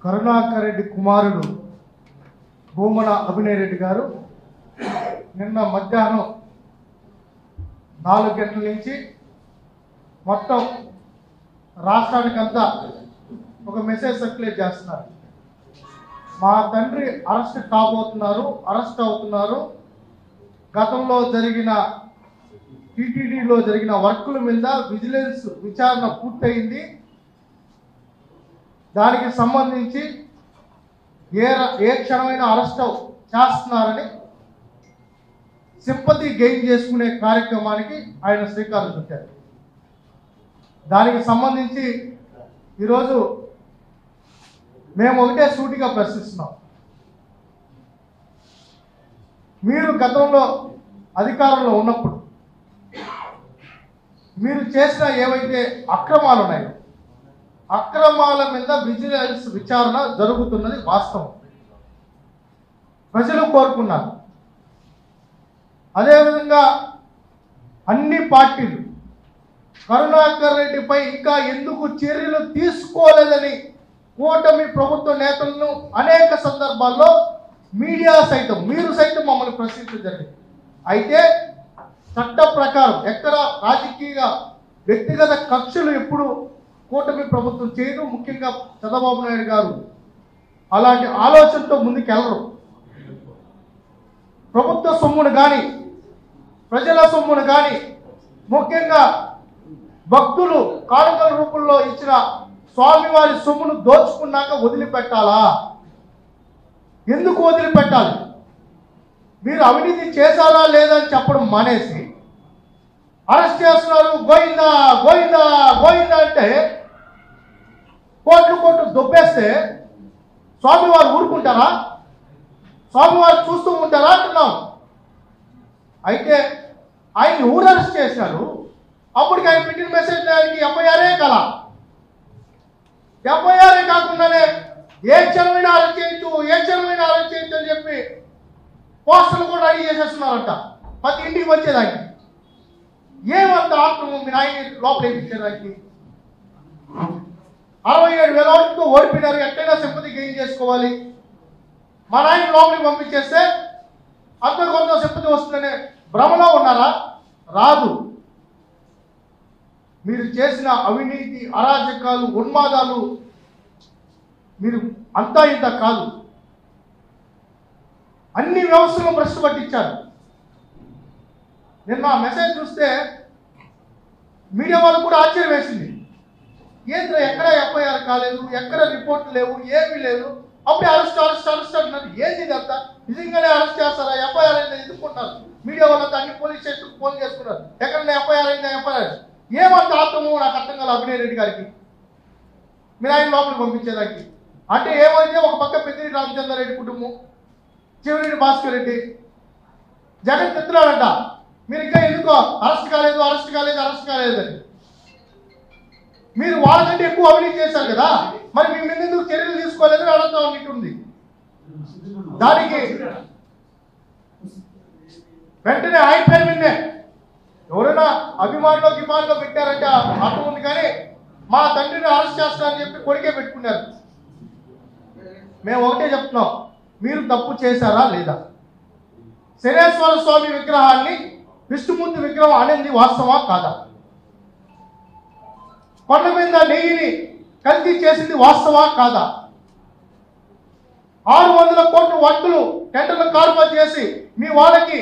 కరుణాకర్ రెడ్డి కుమారుడు భూమన అభినయ్ రెడ్డి గారు నిన్న మధ్యాహ్నం 4 గంటల నుంచి మొత్తం రాష్ట్రానికంతా ఒక మెసేజ్ సర్క్యులేట్ చేస్తున్నారు. మా తండ్రి అరెస్ట్ అవుతున్నారు. గతంలో జరిగిన టీటీడీలో జరిగిన వర్కుల మీద విజిలెన్స్ విచారణ పూర్తయింది. దానికి సంబంధించి ఏ క్షణమైన అరెస్ట్ చేస్తున్నారని సింపతి గెయిన్ చేసుకునే కార్యక్రమానికి ఆయన శ్రీకారం చుట్టారు. దానికి సంబంధించి ఈరోజు మేము ఒకటే సూటిగా ప్రశ్నిస్తున్నాం. మీరు గతంలో అధికారంలో ఉన్నప్పుడు మీరు చేసిన ఏవైతే అక్రమాలు ఉన్నాయో అక్రమాల మీద విజిలెన్స్ విచారణ జరుగుతున్నది వాస్తవం. ప్రజలు కోరుకున్నారు. అదేవిధంగా అన్ని పార్టీలు కరుణాకర్ రెడ్డిపై ఇంకా ఎందుకు చర్యలు తీసుకోలేదని కూటమి ప్రభుత్వ నేతలను అనేక సందర్భాల్లో మీడియా సైతం మీరు సైతం మమ్మల్ని ప్రశ్నించడం జరిగింది. అయితే చట్ట ప్రకారం ఎక్కడ రాజకీయ వ్యక్తిగత కక్షలు ఎప్పుడు కూటమి ప్రభుత్వం చేయదు. ముఖ్యంగా చంద్రబాబు నాయుడు గారు అలాంటి ఆలోచనతో ముందుకెళ్ళరు. ప్రభుత్వ సొమ్మును కానీ ప్రజల సొమ్మును కానీ ముఖ్యంగా భక్తులు కానుకల రూపంలో ఇచ్చిన స్వామివారి సొమ్మును దోచుకున్నాక వదిలిపెట్టాలా? ఎందుకు వదిలిపెట్టాలి? మీరు అవినీతి చేశారా లేదా అని చెప్పడం మానేసి అరెస్ట్ చేస్తున్నారు, గోయిందా గోయిందా గోయిందా అంటే కోట్లు దొబ్బేస్తే స్వామివారు ఊరుకుంటారా? స్వామివారు చూస్తూ ఉంటారా అంటున్నాం. అయితే ఆయన్ని ఊరు అరెస్ట్ చేశారు. అప్పటికి ఆయన పెట్టిన మెసేజ్ ఆయనకి ఎఫ్ఐఆరే కదా. ఎఫ్ఐఆరే కాకుండానే ఏ క్షణమైనా అరెస్ట్ చేయొచ్చు అని చెప్పి పోస్టర్లు కూడా రెడీ చేసేస్తున్నారంట ప్రతి ఇంటికి వచ్చేదానికి. ఏమంత ఆత్మ మీ నాయని లోపల వేయించేదానికి 67,000 ఓట్లతో ఓడిపోయినారు. ఎట్టైనా సింపతి గెయిన్ చేసుకోవాలి. మా నాయన లోపలికి పంపించేస్తే అంత కొంత సింపతి వస్తుందనే భ్రమలో ఉన్నారా? రాదు. మీరు చేసిన అవినీతి అరాజకాలు ఉన్మాదాలు మీరు అంతా ఇంత కాదు. అన్ని వ్యవస్థలను భ్రష్టు పట్టించారు. నిన్న మెసేజ్ చూస్తే మీడియా వాళ్ళకు కూడా ఆశ్చర్యం వేసింది. ఏంద్ర ఎక్కడ ఎఫ్ఐఆర్ కాలేదు, ఎక్కడ రిపోర్ట్లు లేవు, ఏమీ లేదు, అప్పుడే అరెస్ట్ అంటున్నారు. ఏంది ఇదంతా? నిజంగానే అరెస్ట్ చేస్తారా? ఎఫ్ఐఆర్ అయిందా ఎదుర్కొంటారు. మీడియా వాళ్ళంతా అన్ని పోలీస్ స్టేషన్కి ఫోన్ చేసుకున్నారు. ఎక్కడైనా ఎఫ్ఐఆర్ అయిందా? ఎఫ్ఐఆర్ ఏమంత ఆత్మము నాకు అర్థం కాదు. అభినయ్ రెడ్డి గారికి మీరు ఆయన లోపలికి పంపించేదానికి అంటే ఏమైతే ఒక పక్క పెద్దిరెడ్డి రామచంద్రారెడ్డి కుటుంబం, చివరెడ్డి భాస్కర్ రెడ్డి, జగన్ తిత్తున్నాడంట. మీరు ఇంకా ఎందుకో అరెస్ట్ కాలేదు అని. మీరు వాళ్ళకంటే ఎక్కువ అవినీతి చేశారు కదా, మరి మీ మీద ఎందుకు చర్యలు తీసుకోలేదని అడుగుతా ఉన్నట్టుంది. దానికి వెంటనే ఆయన పేరు మీదే ఎవరైనా అభిమానులు పెట్టారంటే అర్థం ఉంది. కానీ మా తండ్రిని అరెస్ట్ చేస్తారని చెప్పి కొడుకే పెట్టుకున్నారు. మేము ఒకటే చెప్తున్నాం, మీరు తప్పు చేశారా లేదా? శనేశ్వర స్వామి విగ్రహాన్ని విష్ణుమూర్తి విగ్రహం అనేది వాస్తవా కాదా? కొండ మీద నెయ్యిని కల్తీ చేసింది వాస్తవా కాదా? 600 కోట్ల వర్కులు టెండర్లు కార్పొరేట్ చేసి మీ వాళ్ళకి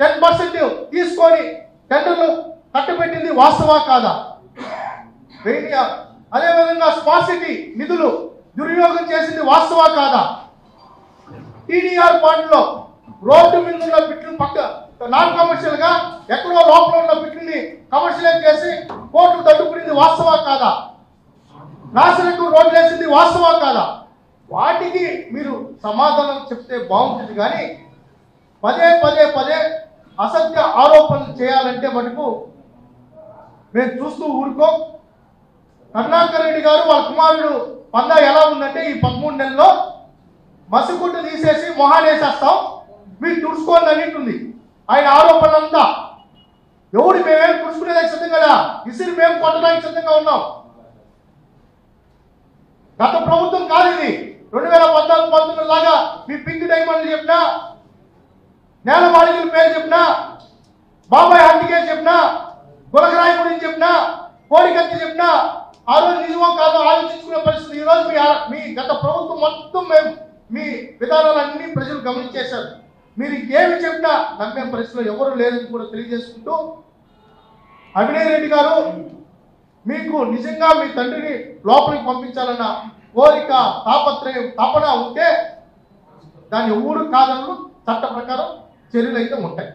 10% తీసుకొని టెండర్లు కట్టబెట్టింది వాస్తవా కాదా? అదేవిధంగా స్మార్ట్ సిటీ నిధులు దుర్వినియోగం చేసింది వాస్తవా కాదా? టీడీఆర్ ఫండ్లో రోడ్డు మీద ఉన్న బిట్లు పక్క నాన్ కమర్షియల్ గా ఎక్కడో లోపల ఉన్న బిట్లని కమర్షియలైజ్ చేసి కోర్టు తట్టుకునేది వాస్తవా కాదా? నాశనకు రోడ్లు వేసింది వాస్తవా కాదా? వాటికి మీరు సమాధానం చెప్తే బాగుంటుంది. కానీ పదే అసత్య ఆరోపణలు చేయాలంటే మటుకు మేము చూస్తూ ఊరుకో. కరుణాకర్ రెడ్డి గారు వాళ్ళ కుమారుడు పందా ఎలా ఉందంటే ఈ 13 నెలల్లో మసిగుడ్డు తీసేసి మొహానేసేస్తాం మీరు తుడుచుకోవాలని అన్నింటుంది ఆయన ఆరోపణలంతా. ఎవరు మేమేం తుడుచుకునేదానికి సిద్ధం కదా, ఇసిరి మేము కొట్టడానికి సిద్ధంగా ఉన్నాం. గత ప్రభుత్వం కాదు ఇది. లాగా మీ పింక్ డైమండ్లు చెప్పినా, నేల మాళికల పేరు చెప్పినా, బాబాయ్ హంటికే చెప్పినా, గులకరాయి గురించి చెప్పినా, కోడికత్తి చెప్పినా ఆ రోజు నిజమో కాదో ఆలోచించుకునే పరిస్థితి. ఈ రోజు మీ గత ప్రభుత్వం మొత్తం మేము మీ విధానాలన్నీ ప్రజలు గమనించేశారు. మీరు ఇంకేమి చెప్పినా నమ్మే పరిస్థితిలో ఎవరు లేదని కూడా తెలియజేసుకుంటూ, అభినయ్ రెడ్డి గారు మీకు నిజంగా మీ తండ్రిని లోపలికి పంపించాలన్న కోరిక, తాపత్రయం, తపన ఉంటే దాన్ని ఊరు కాదనలు చట్ట ప్రకారం చర్యలు అయితే ఉంటాయి.